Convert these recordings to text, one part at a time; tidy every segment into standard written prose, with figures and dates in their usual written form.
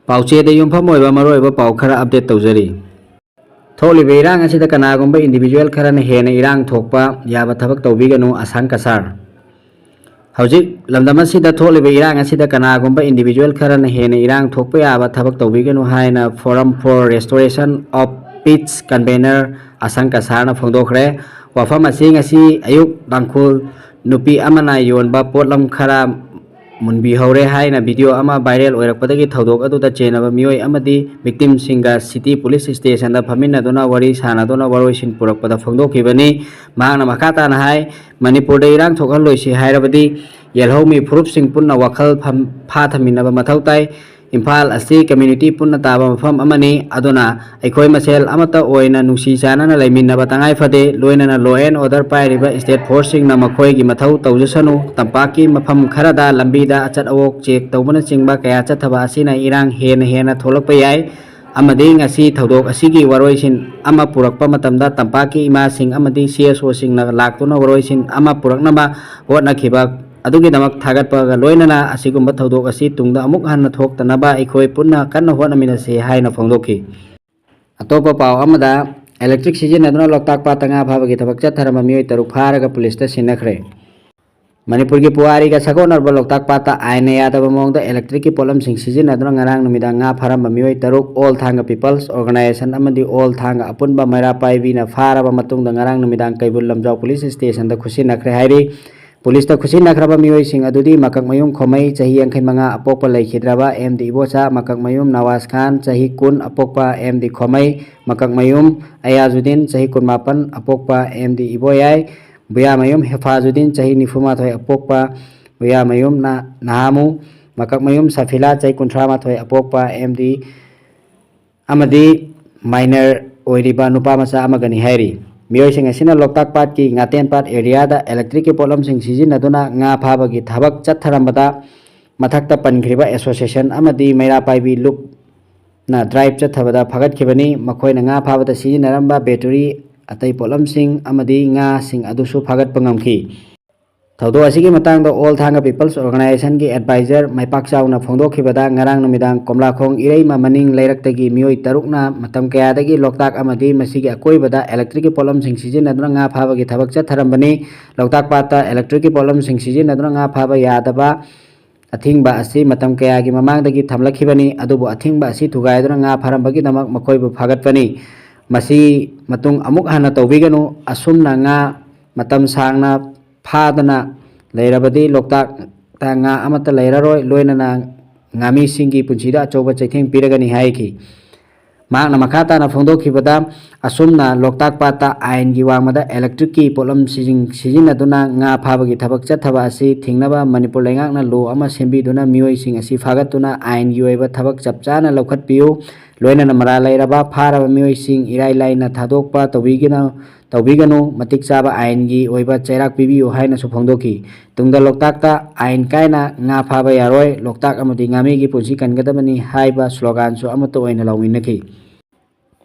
ꯄꯥꯎꯆꯦꯗ ꯌꯨꯝꯐꯝ ꯑꯣꯏꯕ ꯃꯔꯨꯑꯣꯏꯕ ꯄꯥꯎ ꯈꯔ ꯑꯞꯗꯦꯠ ꯇꯧꯖꯔꯤ꯫ ꯊꯣꯛꯂꯤꯕ ꯏꯔꯥꯡ ꯑꯁꯤꯗ ꯀꯅꯥꯒꯨꯝꯕ ꯏꯟꯗꯤꯕꯤꯖꯨꯑꯦꯜ ꯈꯔꯅ ꯍꯦꯟꯅ ꯏꯔꯥꯡ ꯊꯣꯛꯄ ꯌꯥꯕ ꯊꯕꯛ ꯇꯧꯕꯤꯒꯅꯨ ꯑꯁꯥꯡ ꯀꯁꯥꯔ꯫ ꯍꯧꯖꯤꯛ ꯂꯝꯗꯝ ꯑꯁꯤꯗ ꯊꯣꯛꯂꯤꯕ ꯏꯔꯥꯡ ꯑꯁꯤꯗ ꯀꯅꯥꯒꯨꯝꯕ ꯏꯟꯗꯤꯕꯤꯖꯨꯑꯦꯜ ꯈꯔꯅ ꯍꯦꯟꯅ ꯏꯔꯥꯡ ꯊꯣꯛꯄ ꯌꯥꯕ ꯊꯕꯛ ꯇꯧꯕꯤꯒꯅꯨ ꯍꯥꯏꯅ forum for restoration of peace convener ꯑꯁꯥꯡ ꯀꯁꯥꯔꯅ ꯐꯣꯡꯗꯣꯛꯈ꯭ꯔꯦ꯫ ꯋꯥꯐꯝ ꯑꯁꯤ ꯉꯁꯤ ꯑꯌꯨꯛ ꯇꯥꯡꯈꯨꯜ ꯅꯨꯄꯤ ꯑꯃꯅ ꯌꯣꯟꯕ ꯄꯣꯠꯂꯝ ꯈꯔ ꯃꯨꯟꯕꯤꯍꯧꯔꯦ ꯍꯥꯏꯅ ꯚꯤꯗꯤꯑꯣ ꯑꯃ ꯚꯥꯏꯔꯦꯜ ꯑꯣꯏꯔꯛꯄꯗꯒꯤ ꯊꯧꯗꯣꯛ ꯑꯗꯨꯗ ꯆꯦꯟꯅꯕ ꯃꯤꯑꯣꯏ ꯑꯃꯗꯤ ꯚꯤꯛꯇꯤꯝꯁꯤꯡꯒ ꯁꯤꯇꯤ ꯄꯨꯂꯤꯁ ꯁ꯭ꯇꯦꯁꯟꯗ ꯐꯝꯃꯤꯟꯅꯗꯨꯅ ꯋꯥꯔꯤ ꯁꯥꯅꯗꯨꯅ ꯋꯥꯔꯣꯏꯁꯤꯟ ꯄꯨꯔꯛꯄꯗ ꯐꯣꯡꯗꯣꯛꯈꯤꯕꯅꯤ꯫ ꯃꯍꯥꯛꯅ ꯃꯈꯥ ꯇꯥꯅ ꯍꯥꯏ ꯃꯅꯤꯄꯨꯔꯗ ꯏꯔꯥꯡ ꯊꯣꯛꯍꯜꯂꯣꯏꯁꯤ ꯍꯥꯏꯔꯕꯗꯤ ꯌꯦꯜꯍꯧꯃꯤ ꯐꯨꯔꯨꯞꯁꯤꯡ ꯄꯨꯟꯅ ꯋꯥꯈꯜ ꯐꯥꯊꯃꯤꯟꯅꯕ ꯃꯊꯧ ꯇꯥꯏ꯫ ꯏꯝꯐꯥꯜ ꯑꯁꯤ ꯀꯝꯃ꯭ꯌꯨꯅꯤꯇꯤ ꯄꯨꯟꯅ ꯇꯥꯕ ꯃꯐꯝ ꯑꯃꯅꯤ, ꯑꯗꯨꯅ ꯑꯩꯈꯣꯏ ꯃꯁꯦꯜ ꯑꯃꯠꯇ ꯑꯣꯏꯅ ꯅꯨꯡꯁꯤ ꯆꯥꯟꯅꯅ ꯂꯩꯃꯤꯟꯅꯕ ꯇꯉꯥꯏꯐꯗꯦ꯫ ꯂꯣꯏꯅꯅ ꯂꯣ ꯑꯦꯟ ꯑꯣꯔꯗꯔ ꯄꯥꯏꯔꯤꯕ ꯁ꯭ꯇꯦꯠ ꯐꯣꯔꯁꯁꯤꯡꯅ ꯃꯈꯣꯏꯒꯤ ꯃꯊꯧ ꯇꯧꯖꯁꯅꯨ꯫ ꯇꯝꯄꯥꯛꯀꯤ ꯃꯐꯝ ꯈꯔꯗ ꯂꯝꯕꯤꯗ ꯑꯆꯠ ꯑꯋꯣꯛ ꯆꯦꯛ ꯇꯧꯕꯅꯆꯤꯡꯕ ꯀꯌꯥ ꯆꯠꯊꯕ ꯑꯁꯤꯅ ꯏꯔꯥꯡ ꯍꯦꯟꯅ ꯊꯣꯛꯂꯛꯄ ꯌꯥꯏ ꯑꯃꯗꯤ ꯉꯁꯤ ꯊꯧꯗꯣꯛ ꯑꯁꯤꯒꯤ ꯋꯥꯔꯣꯏꯁꯤꯟ ꯑꯃ ꯄꯨꯔꯛꯄ ꯃꯇꯝꯗ ꯇꯝꯄꯥꯛꯀꯤ ꯏꯃꯥꯁꯤꯡ ꯑꯃꯗꯤ CSOꯁꯤꯡꯅ ꯂꯥꯛꯇꯨꯅ ꯋꯥꯔꯣꯏꯁꯤꯟ ꯑꯃ ꯄꯨꯔꯛꯅꯕ ꯍꯣꯠꯅꯈꯤꯕ ꯑꯗꯨꯒꯤꯗꯃꯛ ꯊꯥꯒꯠꯄꯒ ꯂꯣꯏꯅꯅ ꯑꯁꯤꯒꯨꯝꯕ ꯊꯧꯗꯣꯛ ꯑꯁꯤ ꯇꯨꯡꯗ ꯑꯃꯨꯛ ꯍꯟꯅ ꯊꯣꯛꯇꯅꯕ ꯑꯩꯈꯣꯏ ꯄꯨꯟꯅ ꯀꯟꯅ ꯍꯣꯠꯅꯃꯤꯟꯅꯁꯤ ꯍꯥꯏꯅ ꯐꯣꯡꯗꯣꯛꯈꯤ꯫ ꯑꯇꯣꯞꯄ ꯄꯥꯎ ꯑꯃꯗ ꯏꯂꯦꯛꯇ꯭ꯔꯤꯛ ꯁꯤꯖꯤꯟꯅꯗꯨꯅ ꯂꯣꯛꯇꯥꯛ ꯄꯥꯠꯇ ꯉꯥ ꯐꯥꯕꯒꯤ ꯊꯕꯛ ꯆꯠꯊꯔꯝꯕ ꯃꯤꯑꯣꯏ 6 ꯐꯥꯔꯒ ꯄꯨꯂꯤꯁꯇ ꯁꯤꯟꯅꯈ꯭ꯔꯦ꯫ ꯃꯅꯤꯄꯨꯔꯒꯤ ꯄꯨꯋꯥꯔꯤꯒ ꯁꯥꯒꯣꯟꯅꯔꯕ ꯂꯣꯛꯇꯥꯛ ꯄꯥꯠꯇ ꯑꯥꯏꯟꯅ ꯌꯥꯗꯕ ꯃꯑꯣꯡꯗ ꯏꯂꯦꯛꯇ꯭ꯔꯤꯛꯀꯤ ꯄꯣꯠꯂꯝꯁꯤꯡ ꯁꯤꯖꯤꯟꯅꯗꯨꯅ ꯉꯔꯥꯡ ꯅꯨꯃꯤꯗꯥꯡ ꯉꯥ ꯐꯥꯔꯝꯕ ꯃꯤꯑꯣꯏ 6 ꯑꯣꯜ ꯊꯥꯡꯒ ꯄꯤꯄꯜꯁ ꯑꯣꯔꯒꯅꯥꯏꯖꯦꯁꯟ ꯑꯃꯗꯤ ꯑꯣꯜ ꯊꯥꯡꯒ ꯑꯄꯨꯟꯕ ꯃꯩꯔꯥ ꯄꯥꯏꯕꯤꯅ ꯐꯥꯔꯕ ꯃꯇꯨꯡꯗ ꯉꯔꯥꯡ ꯅꯨꯃꯤꯗꯥꯡ ꯀꯩꯕꯨꯜ ꯂꯝꯖꯥꯎ ꯄꯨꯂꯤꯁ ꯁ꯭ꯇꯦꯁꯟꯗ ꯈꯨꯠꯁꯤꯟꯅꯈ꯭ꯔꯦ ꯍꯥꯏꯔꯤ꯫ ꯄꯨꯂꯤꯁꯇ ꯈꯨꯠꯁꯤꯟꯅꯈ꯭ꯔꯕ ꯃꯤꯑꯣꯏꯁꯤꯡ ꯑꯗꯨꯗꯤ ꯃꯀꯛꯃꯌꯨꯝ ꯈꯣꯃꯩ ꯆꯍꯤ 85 ꯑꯄꯣꯛꯄ ꯂꯩꯈꯤꯗ꯭ꯔꯕ ꯑꯦꯝ.ꯗꯤ. ꯏꯕꯣꯆꯥ, ꯃꯀꯛꯃꯌꯨꯝ ꯅꯋꯥꯖ ꯈꯥꯟ ꯆꯍꯤ 20 ꯑꯄꯣꯛꯄ ꯑꯦꯝ.ꯗꯤ. ꯈꯣꯃꯩ, ꯃꯀꯛꯃꯌꯨꯝ ꯑꯌꯥꯖꯨꯗꯤꯟ ꯆꯍꯤ 19 ꯑꯄꯣꯛꯄ ꯑꯦꯝ.ꯗꯤ. ꯏꯕꯣꯌꯥꯏ, ꯕꯨꯌꯥꯃꯌꯨꯝ ꯍꯦꯐꯥꯖꯨꯗꯤꯟ ꯆꯍꯤ 95 ꯑꯄꯣꯛꯄ ꯕꯨꯌꯥꯃꯌꯨꯝ ꯅꯍꯥꯃꯨ, ꯃꯀꯛꯃꯌꯨꯝ ꯁꯐꯤꯂꯥ ꯆꯍꯤ 38 ꯑꯄꯣꯛꯄ ꯑꯦꯝ.ꯗꯤ. ꯑꯃꯗꯤ ꯃꯥꯏꯅꯔ ꯑꯣꯏꯔꯤꯕ ꯅꯨꯄꯥꯃꯆꯥ ꯑꯃꯒꯅꯤ ꯍꯥꯏꯔꯤ꯫ ꯃꯤꯑꯣꯏꯁꯤꯡ ꯑꯁꯤꯅ ꯂꯣꯛꯇꯥꯛ ꯄꯥꯠꯀꯤ ꯉꯥꯇꯦꯟ ꯄꯥꯠ ꯑꯦꯔꯤꯌꯥꯗ ꯏꯂꯦꯛꯇ꯭ꯔꯤꯛꯀꯤ ꯄꯣꯠꯂꯝꯁꯤꯡ ꯁꯤꯖꯤꯟꯅꯗꯨꯅ ꯉꯥ ꯐꯥꯕꯒꯤ ꯊꯕꯛ ꯆꯠꯊꯔꯝꯕꯗ ꯃꯊꯛꯇ ꯄꯟꯈ꯭ꯔꯤꯕ ꯑꯦꯁꯣꯁꯤꯌꯦꯁꯟ ꯑꯃꯗꯤ ꯃꯩꯔꯥ ꯄꯥꯏꯕꯤ ꯂꯨꯞꯅ ꯗ꯭ꯔꯥꯏꯕ ꯆꯠꯊꯕꯗ ꯐꯥꯒꯠꯈꯤꯕꯅꯤ꯫ ꯃꯈꯣꯏꯅ ꯉꯥ ꯐꯥꯕꯗ ꯁꯤꯖꯤꯟꯅꯔꯝꯕ ꯕꯦꯇꯔꯤ, ꯑꯇꯩ ꯄꯣꯠꯂꯝꯁꯤꯡ ꯑꯃꯗꯤ ꯉꯥꯁꯤꯡ ꯑꯗꯨꯁꯨ ꯐꯥꯒꯠꯄ ꯉꯝꯈꯤ꯫ ꯊꯧꯗꯣꯛ ꯑꯁꯤꯒꯤ ꯃꯇꯥꯡꯗ ꯑꯣꯜ ꯊꯥꯡꯒ ꯄꯤꯄꯜꯁ ꯑꯣꯔꯒꯅꯥꯏꯖꯦꯁꯟꯒꯤ ꯑꯦꯗꯚꯥꯏꯖꯔ ꯃꯥꯏꯄꯥꯛ ꯆꯥꯎꯅ ꯐꯣꯡꯗꯣꯛꯈꯤꯕꯗ ꯉꯔꯥꯡ ꯅꯨꯃꯤꯗꯥꯡ ꯀꯣꯝꯂꯥꯈꯣꯡ ꯏꯔꯩꯃ ꯃꯅꯤꯡ ꯂꯩꯔꯛꯇꯒꯤ ꯃꯤꯑꯣꯏ 6ꯅ ꯃꯇꯝ ꯀꯌꯥꯗꯒꯤ ꯂꯣꯛꯇꯥꯛ ꯑꯃꯗꯤ ꯃꯁꯤꯒꯤ ꯑꯀꯣꯏꯕꯗ ꯏꯂꯦꯛꯇ꯭ꯔꯤꯛꯀꯤ ꯄꯣꯠꯂꯝꯁꯤꯡ ꯁꯤꯖꯤꯟꯅꯗꯨꯅ ꯉꯥ ꯐꯥꯕꯒꯤ ꯊꯕꯛ ꯆꯠꯊꯔꯝꯕꯅꯤ꯫ ꯂꯣꯛꯇꯥꯛ ꯄꯥꯠꯇ ꯏꯂꯦꯛꯇ꯭ꯔꯤꯛꯀꯤ ꯄꯣꯠꯂꯝꯁꯤꯡ ꯁꯤꯖꯤꯟꯅꯗꯨꯅ ꯉꯥ ꯐꯥꯕ ꯌꯥꯗꯕ ꯑꯊꯤꯡꯕ ꯑꯁꯤ ꯃꯇꯝ ꯀꯌꯥꯒꯤ ꯃꯃꯥꯡꯗꯒꯤ ꯊꯝꯂꯛꯈꯤꯕꯅꯤ, ꯑꯗꯨꯕꯨ ꯑꯊꯤꯡꯕ ꯑꯁꯤ ꯊꯨꯒꯥꯏꯗꯨꯅ ꯉꯥ ꯐꯥꯔꯝꯕꯒꯤꯗꯃꯛ ꯃꯈꯣꯏꯕꯨ ꯐꯥꯒꯠꯄꯅꯤ꯫ ꯃꯁꯤ ꯃꯇꯨꯡ ꯑꯃꯨꯛ ꯍꯟꯅ ꯇꯧꯕꯤꯒꯅꯨ꯫ ꯑꯁꯨꯝꯅ ꯉꯥ ꯃꯇꯝ ꯁꯥꯡꯅ ꯐꯥꯗꯅ ꯂꯩꯔꯕꯗꯤ ꯂꯣꯛꯇꯥꯛꯇ ꯉꯥ ꯑꯃꯠꯇ ꯂꯩꯔꯔꯣꯏ, ꯂꯣꯏꯅꯅ ꯉꯥꯃꯤꯁꯤꯡꯒꯤ ꯄꯨꯟꯁꯤꯗ ꯑꯆꯧꯕ ꯆꯩꯊꯦꯡ ꯄꯤꯔꯒꯅꯤ ꯍꯥꯏꯈꯤ꯫ ꯃꯍꯥꯛꯅ ꯃꯈꯥ ꯇꯥꯅ ꯐꯣꯡꯗꯣꯛꯈꯤꯕꯗ ꯑꯁꯨꯝꯅ ꯂꯣꯛꯇꯥꯛ ꯄꯥꯠꯇ ꯑꯥꯏꯟꯒꯤ ꯋꯥꯡꯃꯗ ꯏꯂꯦꯛꯇ꯭ꯔꯤꯛꯀꯤ ꯄꯣꯠꯂꯝꯁꯤꯡ ꯁꯤꯖꯤꯟꯅꯗꯨꯅ ꯉꯥ ꯐꯥꯕꯒꯤ ꯊꯕꯛ ꯆꯠꯊꯕ ꯑꯁꯤ ꯊꯤꯡꯅꯕ ꯃꯅꯤꯄꯨꯔ ꯂꯩꯉꯥꯛꯅ ꯂꯣ ꯑꯃ ꯁꯦꯝꯕꯤꯗꯨꯅ ꯃꯤꯑꯣꯏꯁꯤꯡ ꯑꯁꯤ ꯐꯥꯒꯠꯇꯨꯅ ꯑꯥꯏꯟꯒꯤ ꯑꯣꯏꯕ ꯊꯕꯛ ꯆꯞ ꯆꯥꯅ ꯂꯧꯈꯠꯄꯤꯌꯨ꯫ ꯂꯣꯏꯅꯅ ꯃꯔꯥꯜ ꯂꯩꯔꯕ ꯐꯥꯔꯕ ꯃꯤꯑꯣꯏꯁꯤꯡ ꯏꯔꯥꯏ ꯂꯥꯏꯅ ꯊꯥꯗꯣꯛꯄ ꯇꯧꯕꯤꯒꯅꯨ, ꯃꯇꯤꯛ ꯆꯥꯕ ꯑꯥꯏꯟꯒꯤ ꯑꯣꯏꯕ ꯆꯩꯔꯥꯛ ꯄꯤꯕꯤꯌꯨ ꯍꯥꯏꯅꯁꯨ ꯐꯣꯡꯗꯣꯛꯈꯤ꯫ ꯇꯨꯡꯗ ꯂꯣꯛꯇꯥꯛꯇ ꯑꯥꯏꯟ ꯀꯥꯏꯅ ꯉꯥ ꯐꯥꯕ ꯌꯥꯔꯣꯏ, ꯂꯣꯛꯇꯥꯛ ꯑꯃꯗꯤ ꯉꯥꯃꯤꯒꯤ ꯄꯨꯟꯁꯤ ꯀꯟꯒꯗꯕꯅꯤ ꯍꯥꯏꯕ ꯁ꯭ꯂꯣꯒꯥꯟꯁꯨ ꯑꯃꯠꯇ ꯑꯣꯏꯅ ꯂꯥꯎꯃꯤꯟꯅꯈꯤ꯫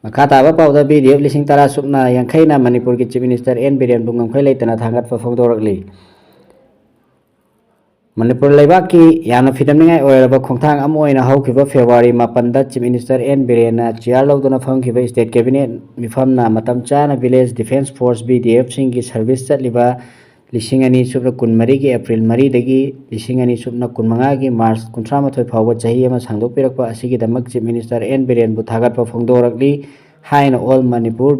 ꯃꯈꯥ ꯇꯥꯕ ꯄꯥꯎꯗ BDF 10,000 ꯁꯨꯞꯅ ꯌꯥꯡꯈꯩꯅ ꯃꯅꯤꯄꯨꯔꯒꯤ ꯆꯤꯐ ꯃꯤꯅꯤꯁꯇꯔ ꯑꯦꯟ ꯕꯤꯔꯦꯟꯕꯨ ꯉꯝꯈꯩ ꯂꯩꯇꯅ ꯊꯥꯡꯒꯠꯄ ꯐꯣꯡꯗꯣꯔꯛꯂꯤ꯫ ꯃꯅꯤꯄꯨꯔ ꯂꯩꯕꯥꯛꯀꯤ ꯌꯥꯝꯅ ꯐꯤꯗꯝꯅꯤꯡꯉꯥꯏ ꯑꯣꯏꯔꯕ ꯈꯣꯡꯊꯥꯡ ꯑꯃ ꯑꯣꯏꯅ ꯍꯧꯈꯤꯕ ꯐꯦꯕ꯭ꯔꯨꯋꯥꯔꯤ 9ꯗ ꯆꯤꯐ ꯃꯤꯅꯤꯁꯇꯔ ꯑꯦꯟ ꯕꯤꯔꯦꯟꯅ ꯆꯤꯌꯥꯔ ꯂꯧꯗꯨꯅ ꯐꯝꯈꯤꯕ ꯁ꯭ꯇꯦꯠ ꯀꯦꯕꯤꯅꯦꯠ ꯃꯤꯐꯝꯅ ꯃꯇꯝ ꯆꯥꯅ ꯚꯤꯂꯦꯖ ꯗꯤꯐꯦꯟꯁ ꯐꯣꯔꯁ BDF-ꯁꯤꯡꯒꯤ ꯁꯔꯚꯤꯁ ꯆꯠꯂꯤꯕ 2024ꯒꯤ ꯑꯦꯄ꯭ꯔꯤꯜ 4ꯗꯒꯤ 2025ꯒꯤ ꯃꯥꯔꯆ 31 ꯐꯥꯎꯕ ꯆꯍꯤ ꯑꯃ ꯁꯥꯡꯗꯣꯛꯄꯤꯔꯛꯄ ꯑꯁꯤꯒꯤꯗꯃꯛ ꯆꯤꯐ ꯃꯤꯅꯤꯁꯇꯔ ꯑꯦꯟ ꯕꯤꯔꯦꯟꯕꯨ ꯊꯥꯒꯠꯄ ꯐꯣꯡꯗꯣꯔꯛꯂꯤ ꯍꯥꯏꯅ ꯑꯣꯜ ꯃꯅꯤꯄꯨꯔ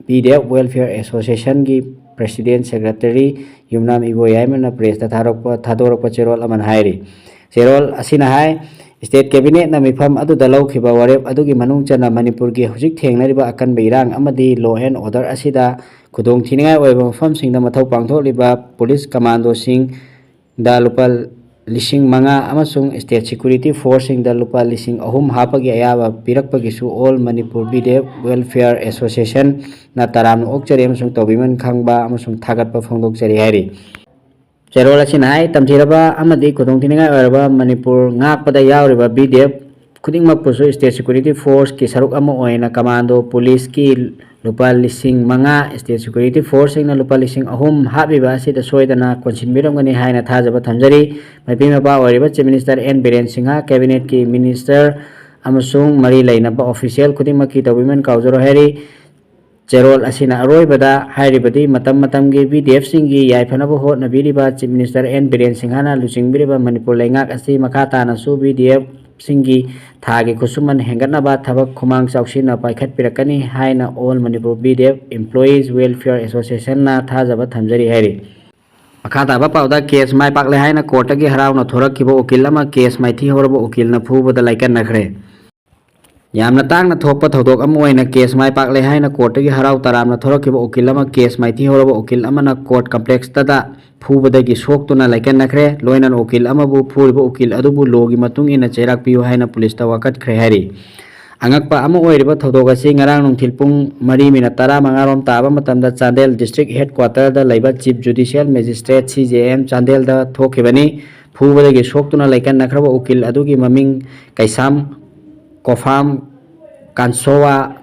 BDF ꯋꯦꯜꯐꯤꯌꯔ ꯑꯦꯁꯣꯁꯤꯌꯦꯁꯟꯒꯤ ꯄ꯭ꯔꯦꯁꯤꯗꯦꯟꯠ ꯁꯦꯀ꯭ꯔꯦꯇꯔꯤ ꯌꯨꯝꯅꯥꯝ ꯏꯕꯣꯌꯥꯏꯃꯅ ꯄ꯭ꯔꯦꯁꯇ ꯊꯥꯗꯣꯔꯛꯄ ꯆꯦꯔꯣꯜ ꯑꯃꯅ ꯍꯥꯏꯔꯤ꯫ ꯆꯦꯔꯣꯜ ꯑꯁꯤꯅ ꯍꯥꯏ ꯁ꯭ꯇꯦꯠ ꯀꯦꯕꯤꯅꯦꯠꯅ ꯃꯤꯐꯝ ꯑꯗꯨꯗ ꯂꯧꯈꯤꯕ ꯋꯥꯔꯦꯞ ꯑꯗꯨꯒꯤ ꯃꯅꯨꯡ ꯆꯟꯅ ꯃꯅꯤꯄꯨꯔꯒꯤ ꯍꯧꯖꯤꯛ ꯊꯦꯡꯅꯔꯤꯕ ꯑꯀꯟꯕ ꯏꯔꯥꯡ ꯑꯃꯗꯤ ꯂꯣ ꯑꯦꯟ ꯑꯣꯔꯗꯔ ꯑꯁꯤꯗ ꯈꯨꯗꯣꯡꯊꯤꯅꯤꯡꯉꯥꯏ ꯑꯣꯏꯕ ꯃꯐꯝꯁꯤꯡꯗ ꯃꯊꯧ ꯄꯥꯡꯊꯣꯛꯂꯤꯕ ꯄꯨꯂꯤꯁ ꯀꯃꯥꯟꯗꯣꯁꯤꯡꯗ ꯂꯨꯄꯥ 5,000 ꯑꯃꯁꯨꯡ ꯁ꯭ꯇꯦꯠ ꯁꯦꯀ꯭ꯌꯨꯔꯤꯇꯤ ꯐꯣꯔꯁꯁꯤꯡꯗ ꯂꯨꯄꯥ 3,000 ꯍꯥꯞꯄꯒꯤ ꯑꯌꯥꯕ ꯄꯤꯔꯛꯄꯒꯤꯁꯨ ꯑꯣꯜ ꯃꯅꯤꯄꯨꯔ BDF ꯋꯦꯜꯐꯤꯌꯔ ꯑꯦꯁꯣꯁꯤꯌꯦꯁꯟꯅ ꯇꯔꯥꯝꯅ ꯑꯣꯛꯆꯔꯤ ꯑꯃꯁꯨꯡ ꯇꯧꯕꯤꯃꯟ ꯈꯪꯕ ꯑꯃꯁꯨꯡ ꯊꯥꯒꯠꯄ ꯐꯣꯡꯗꯣꯛꯆꯔꯤ ꯍꯥꯏꯔꯤ꯫ ꯆꯦꯔꯣꯜ ꯑꯁꯤꯅ ꯍꯥꯏ ꯇꯝꯊꯤꯔꯕ ꯑꯃꯗꯤ ꯈꯨꯗꯣꯡꯊꯤꯅꯤꯡꯉꯥꯏ ꯑꯣꯏꯔꯕ ꯃꯅꯤꯄꯨꯔ ꯉꯥꯛꯄꯗ ꯌꯥꯎꯔꯤꯕ BDF ꯈꯨꯗꯤꯡꯃꯛꯄꯨꯁꯨ ꯁ꯭ꯇꯦꯠ ꯁꯦꯀ꯭ꯌꯨꯔꯤꯇꯤ ꯐꯣꯔꯁꯀꯤ ꯁꯔꯨꯛ ꯑꯃ ꯑꯣꯏꯅ ꯀꯃꯥꯟꯗꯣ ꯄꯨꯂꯤꯁꯀꯤ ꯂꯨꯄꯥ 5,000, ꯁ꯭ꯇꯦꯠ ꯁꯦꯀ꯭ꯌꯨꯔꯤꯇꯤ ꯐꯣꯔꯁꯁꯤꯡꯅ ꯂꯨꯄꯥ 3,000 ꯍꯥꯞꯂꯤꯕ ꯑꯁꯤꯗ ꯁꯣꯏꯗꯅ ꯀꯣꯟꯁꯤꯟꯕꯤꯔꯝꯒꯅꯤ ꯍꯥꯏꯅ ꯊꯥꯖꯕ ꯊꯝꯖꯔꯤ꯫ ꯃꯄꯤ ꯃꯄꯥ ꯑꯣꯏꯔꯤꯕ chief minister N Biren Singh, ꯀꯦꯕꯤꯅꯦꯠꯀꯤ minister amasung mari lainaba official khudimaki tawbiman kaujaro hairi cherol asina aroibada hairibadi matamgi BDF singi yaifanaba hotnabiriba Chief Minister N Biren Singhana lucingbiriba Manipur leingak asi makata nasu BDF singi thagi kusuman hengatnaba thabak khumang chauksina paikhatpirakani haina all Manipur BDF Employees Welfare Association na thajaba thamjari hairi makata ba pauda case mai pakle haina court gi harauna thorakiba ukil ama case mai thi horaba ukil na phubada laikan nakhre yamna tangna thokpa thodok am oina case mai pakle haina court gi harau taramna thorakiba ukil ama case mai thi horaba ukil ama na court complex tada phubada gi soktuna laikan nakhre loinan ukil ama bu phuriba ukil adubu logi matung ina cherak piu haina police ta wakat khre hari angakpa ama oiriba thodok asi ngarang nungthil pung 4:15 rom taba matamda Chandel district headquarter da laiba chief judicial magistrate CJM Chandel da thokibani phubada gi soktuna laikan nakhra ukil adugi maming kaisam Kofam Kansowa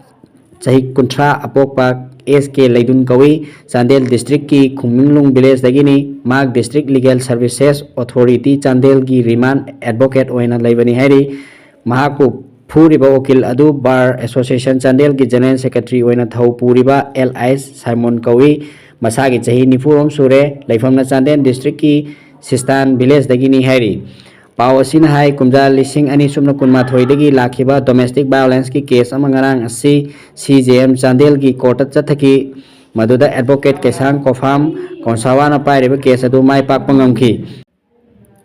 chahi kuntra apokpa SK Laidun Kawi Chandel district ki Khumminglung village dagini Mag district legal services authority Chandel gi remand advocate oina laibani hari mahaku phuriba okil adu bar association Chandel gi general secretary oina thau puriba LIS Simon Kawi masagi chahi 9 rom sure laifamna Chandel district ki Sistan village dagini hari Pau asina hai kumja lising ani sumna kunma thoidagi lakhiba domestic violence ki case ama ngarang asi CJM Chandel gi court chathaki maduda advocate Kesang Kofam Konsawana pairiba case adu mai pak pangamki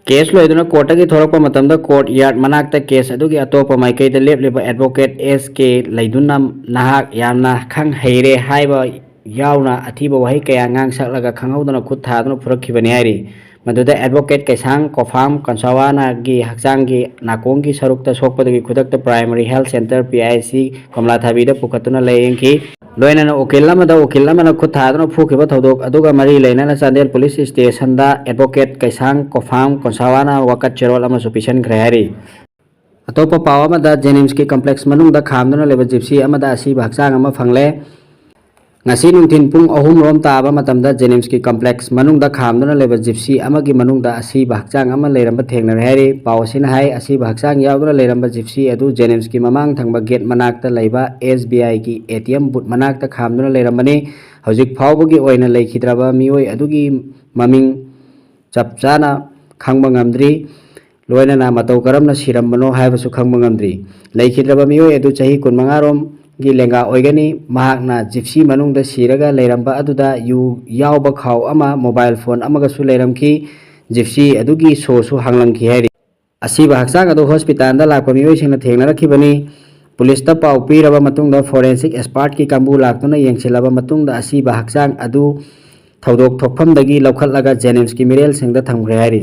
case loiduna court gi thorakpa matamda court yard manakta case adu gi atopa maikai da lepliba advocate SK Laidunna nahak yamna khang heire haiba yauna athiba wahi kaya ngang saklaga khanghaudana khut thaduna phurakhibani hairi maduda advocate Kesang Kofam Konsawana gi hakchang gi nakong gi sarukta sokpadagi khudakta primary health center PIC Komlathabi da pukhatuna layengki loinana ukilama na khuthaduna phukhiba thodok aduga mari leinana Chandel police station da advocate Kesang Kofam Konsawana wakat cherol ama supisan khreari atopa pawa ma da Jennings ki complex manung da khamduna leba gypsy ama da asi bhakchang ama phangle ngasi nungthin pung 3 rom taba matamda Jennings ki complex manung da khamduna leba gypsy ama gi manung da asi bhakchang ama leiramba thengna hari pawsin hai asi bhakchang yauduna leiramba gypsy adu Jennings ki mamang thangba gate manakta leiba SBI ki ATM booth manakta khamduna leirambani hojik phawbagi oina leikidraba mioi adugi maming chapchana khangba ngamdri loinana matau karamna sirambano haibasu khangba ngamdri leikidraba mioi adu chahi 15 rom gi lenga oigani mahakna gypsy manungda siraga leiramba aduda yu yauba khaw ama mobile phone amaga su leiramki gypsy adugi so su hanglamki hairi asiba hakchang adu hospital da lakpa mioi singna thengnarakibani police ta pau piraba matungda forensic expert ki kambu laktuna yengsilaba matungda asiba hakchang adu thodok thokpham dagi lokhatlaga Jennings ki mirel singda thamgre hairi